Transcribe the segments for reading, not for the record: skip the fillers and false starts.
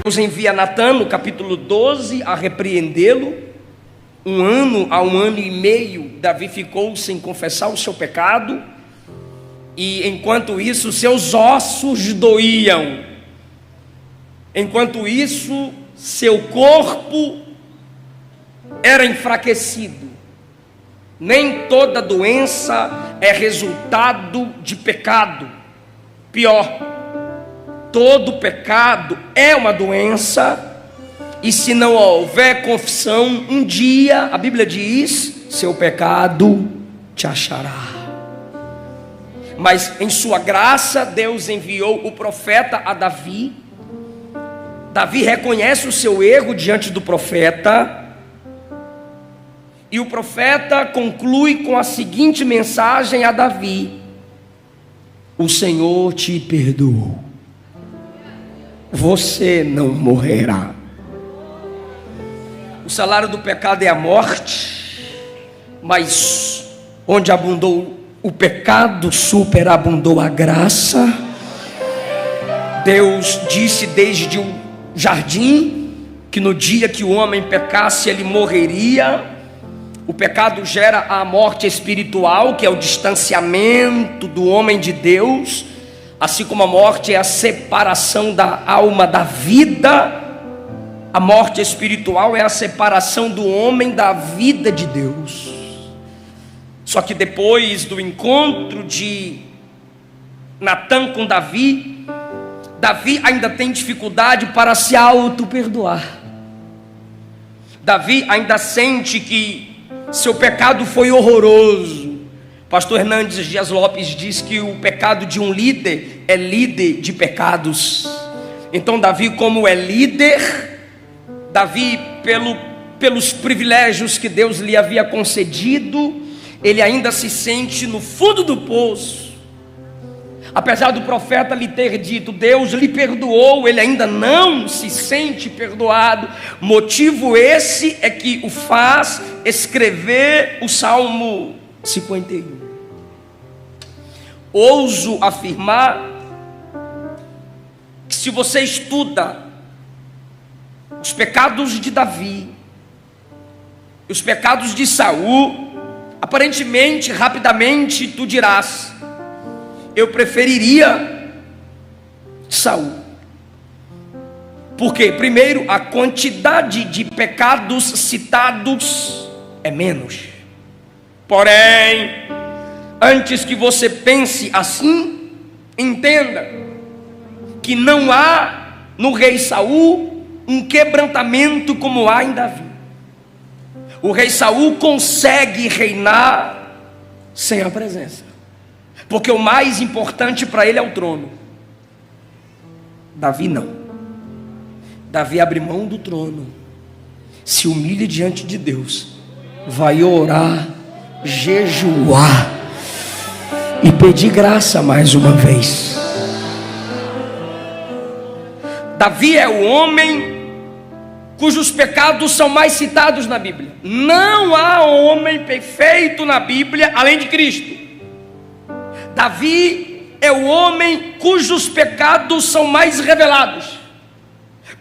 Deus envia Natã no capítulo 12 a repreendê-lo. Há um ano e meio, Davi ficou sem confessar o seu pecado. E enquanto isso, seus ossos doíam. Enquanto isso, seu corpo era enfraquecido. Nem toda doença é resultado de pecado. Pior, todo pecado é uma doença. E se não houver confissão, um dia, a Bíblia diz, seu pecado te achará. Mas em sua graça, Deus enviou o profeta a Davi. Davi reconhece o seu erro diante do profeta. E o profeta conclui com a seguinte mensagem a Davi: o Senhor te perdoou. Você não morrerá. O salário do pecado é a morte, mas onde abundou o pecado, superabundou a graça. Deus disse desde o jardim que no dia que o homem pecasse, ele morreria. O pecado gera a morte espiritual, que é o distanciamento do homem de Deus, assim como a morte é a separação da alma da vida. A morte espiritual é a separação do homem da vida de Deus. Só que depois do encontro de Natã com Davi, Davi ainda tem dificuldade para se auto-perdoar. Davi ainda sente que seu pecado foi horroroso. Pastor Hernandes Dias Lopes diz que o pecado de um líder é líder de pecados. Então Davi, como é líder, Davi, pelos privilégios que Deus lhe havia concedido, ele ainda se sente no fundo do poço. Apesar do profeta lhe ter dito, Deus lhe perdoou, ele ainda não se sente perdoado. Motivo esse é que o faz escrever o Salmo 51. Ouso afirmar que se você estuda os pecados de Davi e os pecados de Saul, aparentemente, rapidamente, tu dirás: eu preferiria Saul. Por quê? Primeiro, a quantidade de pecados citados é menos. Porém, antes que você pense assim, entenda que não há no rei Saul um quebrantamento como há em Davi. O rei Saul consegue reinar sem a presença, porque o mais importante para ele é o trono. Davi não. Davi abre mão do trono, se humilha diante de Deus, vai orar, jejuar e pedir graça mais uma vez. Davi é o homem cujos pecados são mais citados na Bíblia. Não há homem perfeito na Bíblia além de Cristo. Davi é o homem cujos pecados são mais revelados.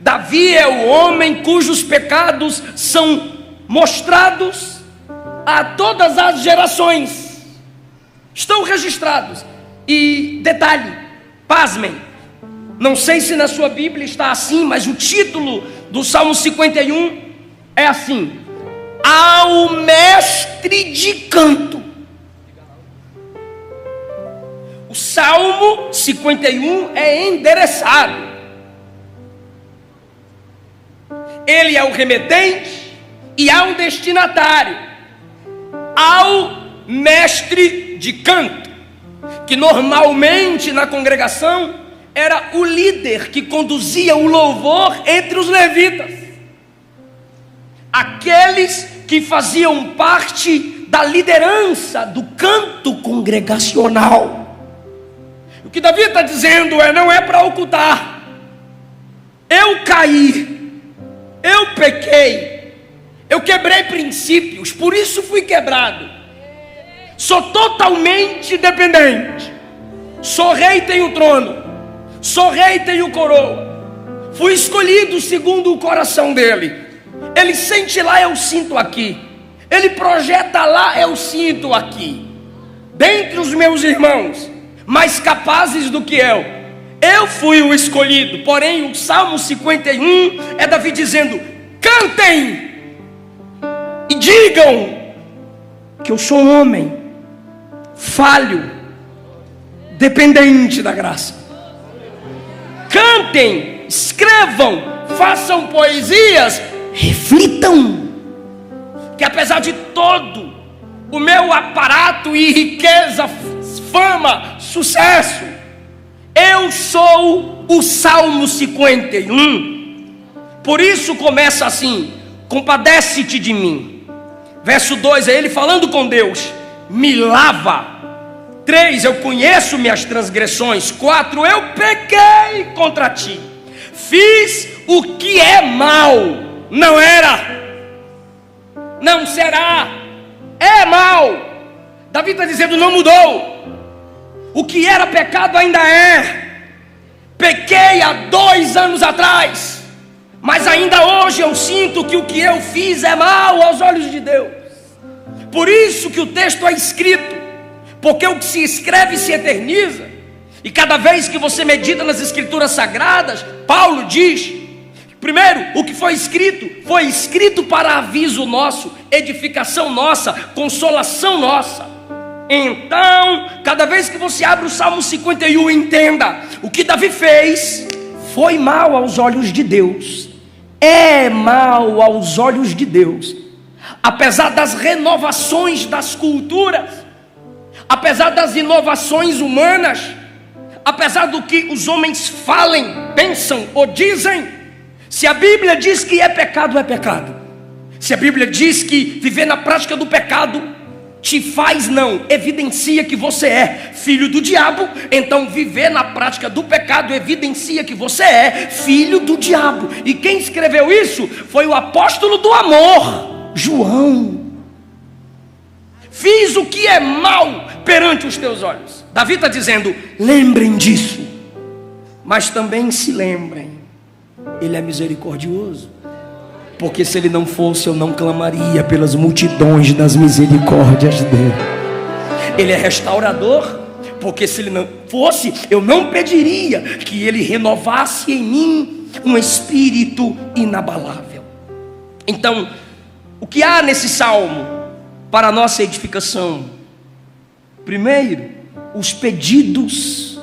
Davi é o homem cujos pecados são mostrados a todas as gerações. Estão registrados. E detalhe, pasmem, não sei se na sua Bíblia está assim, mas o título do Salmo 51 é assim: ao mestre de canto. O Salmo 51 é endereçado. Ele é o remetente e há um destinatário, ao mestre de canto, que normalmente na congregação era o líder que conduzia o louvor entre os levitas, aqueles que faziam parte da liderança do canto congregacional. O que Davi está dizendo não é para ocultar. Eu caí, eu pequei, eu quebrei princípios, por isso fui quebrado. Sou totalmente dependente. Sou rei, tenho trono. Sou rei, tenho coroa. Fui escolhido segundo o coração dele. Ele sente lá, eu sinto aqui. Ele projeta lá, eu sinto aqui. Dentre os meus irmãos, mais capazes do que eu fui o escolhido. Porém, o Salmo 51 é Davi dizendo: cantem e digam que eu sou um homem falho, dependente da graça. Cantem, escrevam, façam poesias, reflitam que apesar de todo o meu aparato e riqueza, fama, sucesso, eu sou o Salmo 51. Por isso começa assim: compadece-te de mim. Verso 2 é ele falando com Deus: me lava. 3, eu conheço minhas transgressões. 4, eu pequei contra ti. Fiz o que é mal. Não era, não será, é mal. Davi está dizendo: não mudou. O que era pecado ainda é. Pequei há 2 anos atrás, mas ainda hoje eu sinto que o que eu fiz é mal aos olhos de Deus. Por isso que o texto é escrito, porque o que se escreve se eterniza. E cada vez que você medita nas escrituras sagradas, Paulo diz: primeiro, o que foi escrito para aviso nosso, edificação nossa, consolação nossa. Então, cada vez que você abre o Salmo 51, entenda: o que Davi fez foi mal aos olhos de Deus, é mal aos olhos de Deus. Apesar das renovações das culturas, apesar das inovações humanas, apesar do que os homens falem, pensam ou dizem, se a Bíblia diz que é pecado, é pecado. Se a Bíblia diz que viver na prática do pecado te faz, não, evidencia que você é filho do diabo, então viver na prática do pecado evidencia que você é filho do diabo. E quem escreveu isso foi o apóstolo do amor, João. Fiz o que é mal perante os teus olhos. Davi está dizendo: lembrem disso, mas também se lembrem, ele é misericordioso, porque se ele não fosse, eu não clamaria pelas multidões das misericórdias dele. Ele é restaurador, porque se ele não fosse, eu não pediria que ele renovasse em mim um espírito inabalável. Então, o que há nesse salmo para a nossa edificação? Primeiro, os pedidos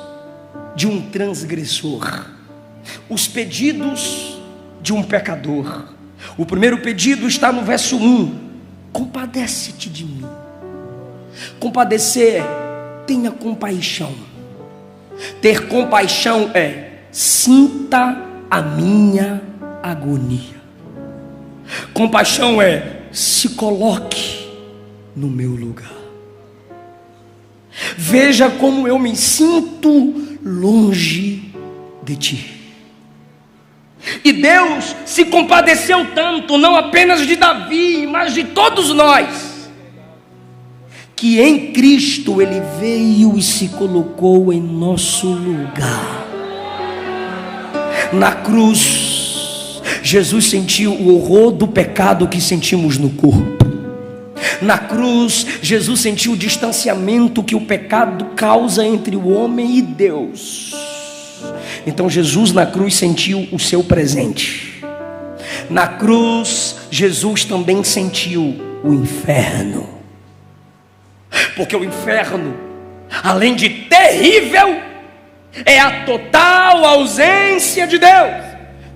de um transgressor, os pedidos de um pecador. O primeiro pedido está no verso 1: compadece-te de mim. Compadecer, tenha compaixão. Ter compaixão é: sinta a minha agonia. Compaixão é: se coloque no meu lugar. Veja como eu me sinto longe de ti. E Deus se compadeceu tanto, não apenas de Davi, mas de todos nós, que em Cristo Ele veio e se colocou em nosso lugar. Na cruz, Jesus sentiu o horror do pecado que sentimos no corpo. Na cruz, Jesus sentiu o distanciamento que o pecado causa entre o homem e Deus. Então Jesus na cruz sentiu o seu presente. Na cruz, Jesus também sentiu o inferno. Porque o inferno, além de terrível, é a total ausência de Deus,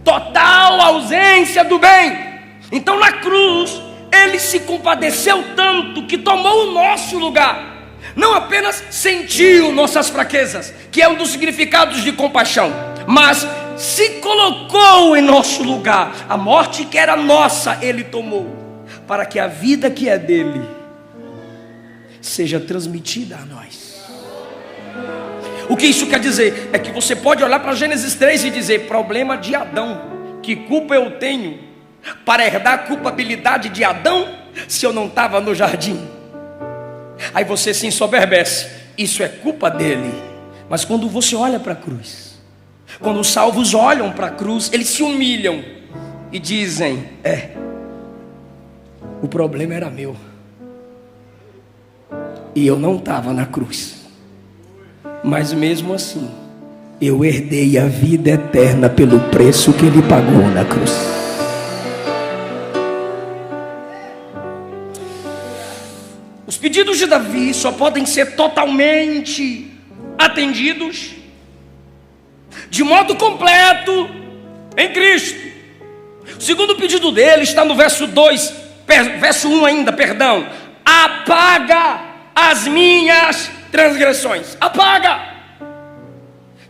total ausência do bem. Então na cruz, Ele se compadeceu tanto que tomou o nosso lugar. Não apenas sentiu nossas fraquezas, que é um dos significados de compaixão, mas se colocou em nosso lugar. A morte que era nossa, Ele tomou, para que a vida que é dele seja transmitida a nós. O que isso quer dizer? É que você pode olhar para Gênesis 3 e dizer: problema de Adão, que culpa eu tenho para herdar a culpabilidade de Adão, se eu não estava no jardim? Aí você se ensoberbece: isso é culpa dele. Mas quando você olha para a cruz, Quando os salvos olham para a cruz, eles se humilham e dizem: o problema era meu, e eu não estava na cruz, mas mesmo assim eu herdei a vida eterna pelo preço que ele pagou na cruz. Os pedidos de Davi só podem ser totalmente atendidos de modo completo em Cristo. O segundo pedido dele está no verso 1 ainda, perdão. Apaga as minhas transgressões. Apaga.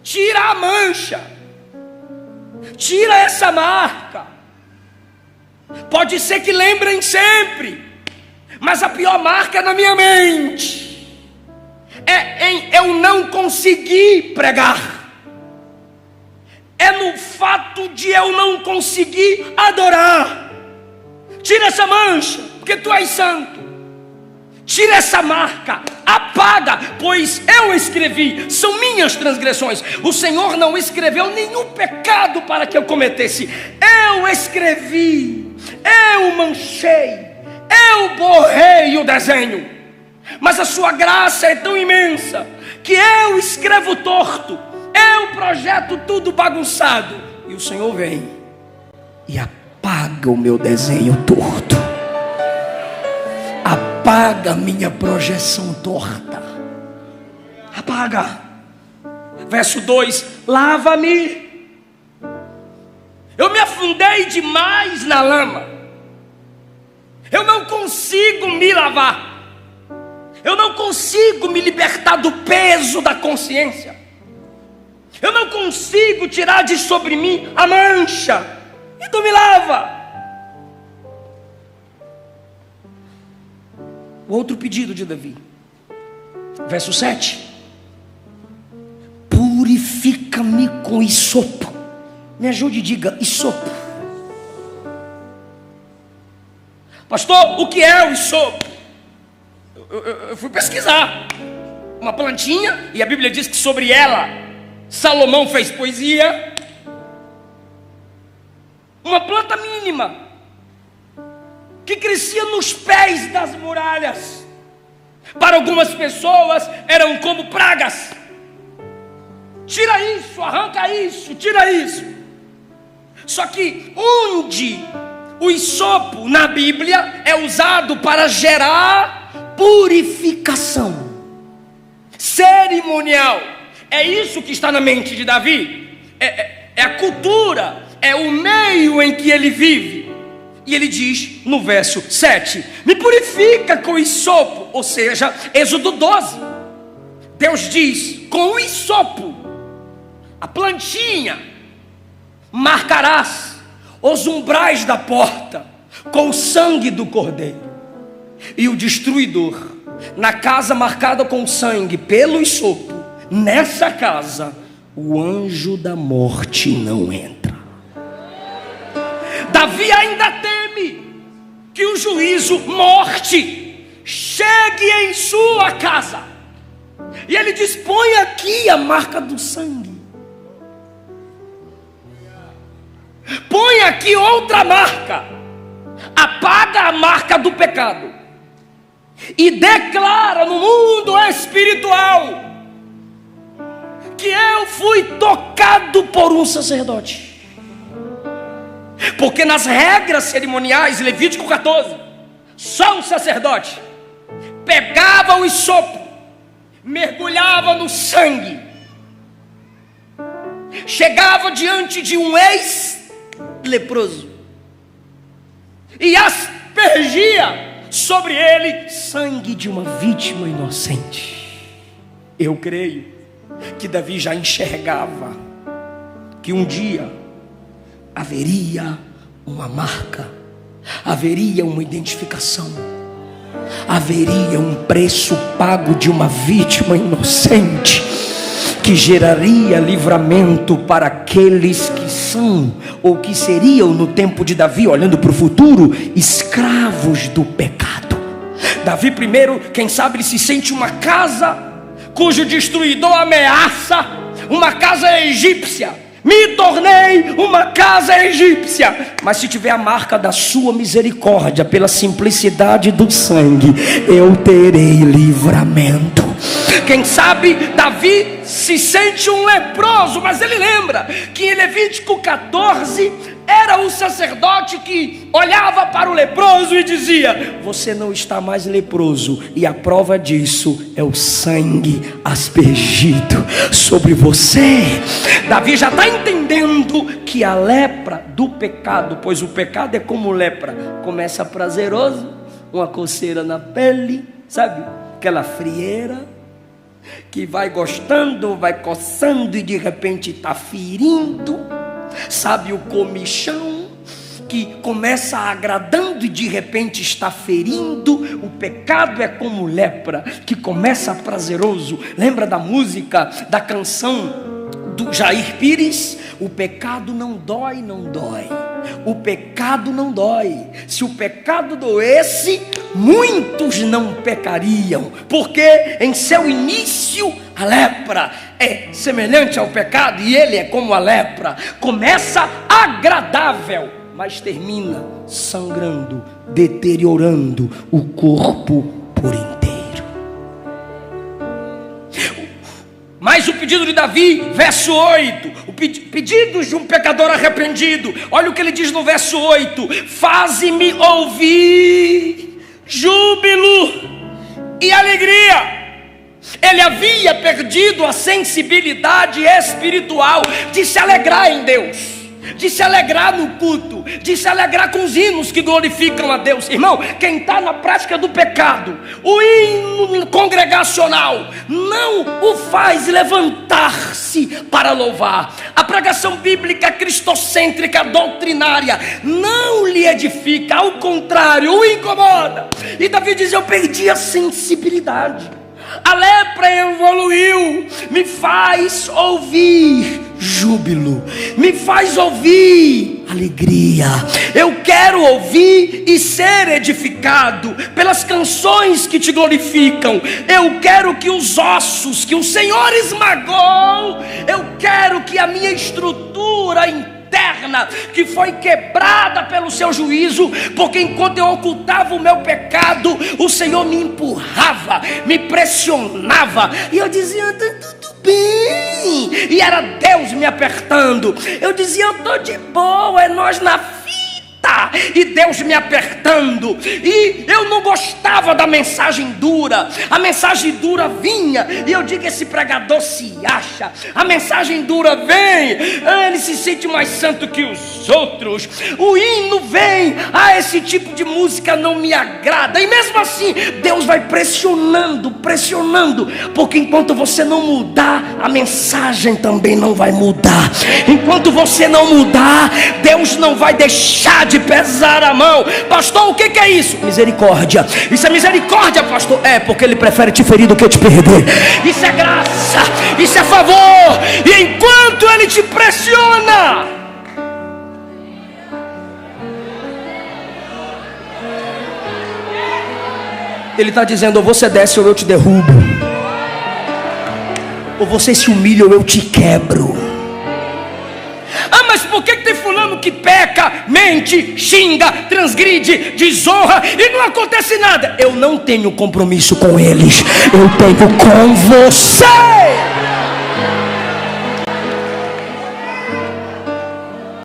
Tira a mancha. Tira essa marca. Pode ser que lembrem sempre, mas a pior marca é na minha mente. É em eu não conseguir pregar. É no fato de eu não conseguir adorar. Tira essa mancha, porque tu és santo. Tira essa marca, apaga, pois eu escrevi, são minhas transgressões. O Senhor não escreveu nenhum pecado para que eu cometesse. Eu escrevi, eu manchei, eu borrei o desenho. Mas a sua graça é tão imensa que eu escrevo torto, eu projeto tudo bagunçado, e o Senhor vem e apaga o meu desenho torto, apaga a minha projeção torta, apaga. Verso 2: lava-me. Eu me afundei demais na lama, eu não consigo me lavar, eu não consigo me libertar do peso da consciência, eu não consigo tirar de sobre mim a mancha, e tu me lava. O outro pedido de Davi, verso 7: purifica-me com hisopo. Me ajude e diga: hisopo. Pastor, o que é o hisopo? Eu fui pesquisar. Uma plantinha, e a Bíblia diz que sobre ela Salomão fez poesia. Uma planta mínima que crescia nos pés das muralhas. Para algumas pessoas eram como pragas. Tira isso, arranca isso, tira isso. Só que onde o hisopo na Bíblia é usado para gerar purificação cerimonial. É isso que está na mente de Davi. É a cultura, é o meio em que ele vive. E ele diz no verso 7: me purifica com hisopo. Ou seja, Êxodo 12, Deus diz: com o hisopo, a plantinha, marcarás os umbrais da porta com o sangue do cordeiro. E o destruidor, na casa marcada com sangue pelo hisopo, nessa casa o anjo da morte não entra. Davi ainda teme que o juízo, morte, chegue em sua casa. E ele diz: põe aqui a marca do sangue, põe aqui outra marca, apaga a marca do pecado e declara no mundo espiritual que eu fui tocado por um sacerdote. Porque nas regras cerimoniais, Levítico 14, só o sacerdote pegava o hisopo, mergulhava no sangue, chegava diante de um ex-leproso e aspergia sobre ele sangue de uma vítima inocente. Eu creio que Davi já enxergava que um dia haveria uma marca, haveria uma identificação, haveria um preço pago de uma vítima inocente, que geraria livramento para aqueles que são, ou que seriam no tempo de Davi, olhando para o futuro, escravos do pecado. Davi primeiro, quem sabe, ele se sente uma casa cujo destruidor ameaça, uma casa egípcia, me tornei uma casa egípcia. Mas se tiver a marca da sua misericórdia, pela simplicidade do sangue, eu terei livramento. Quem sabe Davi se sente um leproso, mas ele lembra que em Levítico 14 era o sacerdote que olhava para o leproso e dizia: você não está mais leproso, e a prova disso é o sangue aspergido sobre você. Davi já está entendendo que a lepra do pecado, pois o pecado é como lepra, começa prazeroso, uma coceira na pele, sabe? Aquela frieira que vai gostando, vai coçando e de repente está ferindo. Sabe o comichão que começa agradando e de repente está ferindo? O pecado é como lepra, que começa prazeroso. Lembra da música, da canção do Jair Pires? O pecado não dói, não dói. O pecado não dói. Se o pecado doesse, muitos não pecariam, porque em seu início a lepra é semelhante ao pecado e ele é como a lepra. Começa agradável, mas termina sangrando, deteriorando o corpo por inteiro. Mas o pedido de Davi, verso 8, o pedido de um pecador arrependido, olha o que ele diz no verso 8: faze-me ouvir júbilo e alegria. Ele havia perdido a sensibilidade espiritual de se alegrar em Deus, de se alegrar no culto, de se alegrar com os hinos que glorificam a Deus. Irmão, quem está na prática do pecado, o hino congregacional não o faz levantar-se para louvar. A pregação bíblica cristocêntrica doutrinária não lhe edifica, ao contrário, o incomoda. E Davi diz: eu perdi a sensibilidade. A lepra evoluiu. Me faz ouvir júbilo, me faz ouvir alegria. Eu quero ouvir e ser edificado pelas canções que te glorificam. Eu quero que os ossos que o Senhor esmagou, eu quero que a minha estrutura interna, que foi quebrada pelo seu juízo, porque enquanto eu ocultava o meu pecado, o Senhor me empurrava, me pressionava, e eu dizia: tá tudo bem, e era Deus me apertando. Eu dizia: eu tô de boa, é nós na fita, e Deus me apertando. E eu não gostava da mensagem dura. A mensagem dura vinha, e eu digo: esse pregador se acha. A mensagem dura vem, ele se sente mais santo que os outros. O hino vem: esse tipo de música não me agrada. E mesmo assim Deus vai pressionando, porque enquanto você não mudar, a mensagem também não vai mudar. Enquanto você não mudar, Deus não vai deixar de pesar a mão. Pastor, o que é isso? Misericórdia. Isso é misericórdia, pastor? É, porque ele prefere te ferir do que te perder. Isso é graça, isso é favor. E enquanto ele te pressiona, ele está dizendo: ou você desce ou eu te derrubo, ou você se humilha ou eu te quebro. Ah, mas por que tem fulano que peca, mente, xinga, transgride, desonra e não acontece nada? Eu não tenho compromisso com eles, eu tenho com você.